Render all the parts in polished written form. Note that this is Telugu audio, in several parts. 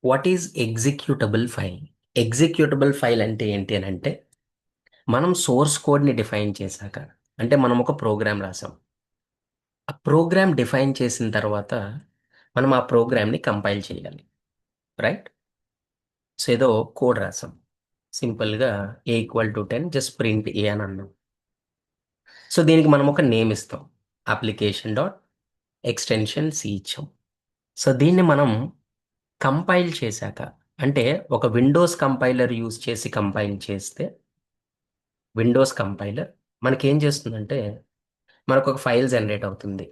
What is executable file? Executable file అంటే ఏంటి అని అంటే మనం సోర్స్ కోడ్ని డిఫైన్ చేశాక, అంటే మనం ఒక ప్రోగ్రామ్ రాసాం. ఆ ప్రోగ్రామ్ డిఫైన్ చేసిన తర్వాత మనం ఆ ప్రోగ్రామ్ని కంపైల్ చేయాలి. రైట్? సో ఏదో కోడ్ రాసాం. సింపుల్గా A = 10 జస్ట్ ప్రింట్ ఏ అని అన్నాం. సో దీనికి మనం ఒక నేమ్ ఇస్తాం. అప్లికేషన్ డాట్ ఎక్స్టెన్షన్ సి ఇచ్చాం. సో దీన్ని మనం కంపైల్ చేశాక, అంటే ఒక విండోస్ కంపైలర్ యూజ్ చేసి కంపైల్ చేస్తే, విండోస్ కంపైలర్ మనకేం చేస్తుందంటే మనకు ఒక ఫైల్ జనరేట్ అవుతుంది.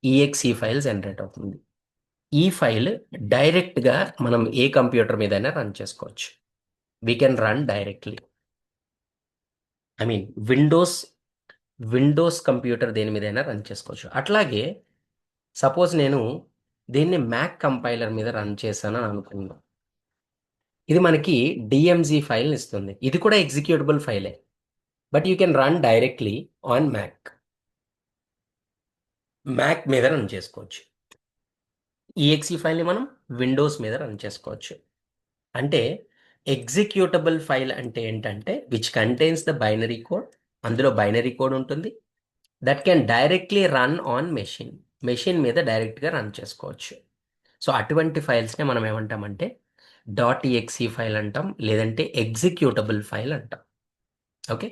ఈఎక్సి ఫైల్ జనరేట్ అవుతుంది. ఈ ఫైల్ డైరెక్ట్గా మనం ఏ కంప్యూటర్ మీదైనా రన్ చేసుకోవచ్చు. We can run directly. I mean Windows computer దేని మీదైనా రన్ చేసుకోవచ్చు. అట్లాగే సపోజ్ నేను దీన్ని మ్యాక్ కంపైలర్ మీద రన్ చేశాను అని అనుకుందాం. ఇది మనకి డిఎంజీ ఫైల్ ఇస్తుంది. ఇది కూడా ఎగ్జిక్యూటబుల్ ఫైలే, but you can run directly on Mac మీద రన్ చేసుకోవచ్చు. ఈఎక్సి ఫైల్ని మనం విండోస్ మీద రన్ చేసుకోవచ్చు. అంటే ఎగ్జిక్యూటబుల్ ఫైల్ అంటే ఏంటంటే which contains the binary code. అందులో బైనరీ కోడ్ ఉంటుంది. That can directly run on machine మీద డైరెక్ట్గా రన్ చేసుకోవచ్చు. సో అటువంటి ఫైల్స్ని మనం ఏమంటామంటే .exe ఫైల్ అంటాం, లేదంటే ఎగ్జిక్యూటబుల్ ఫైల్ అంటాం. ఓకే.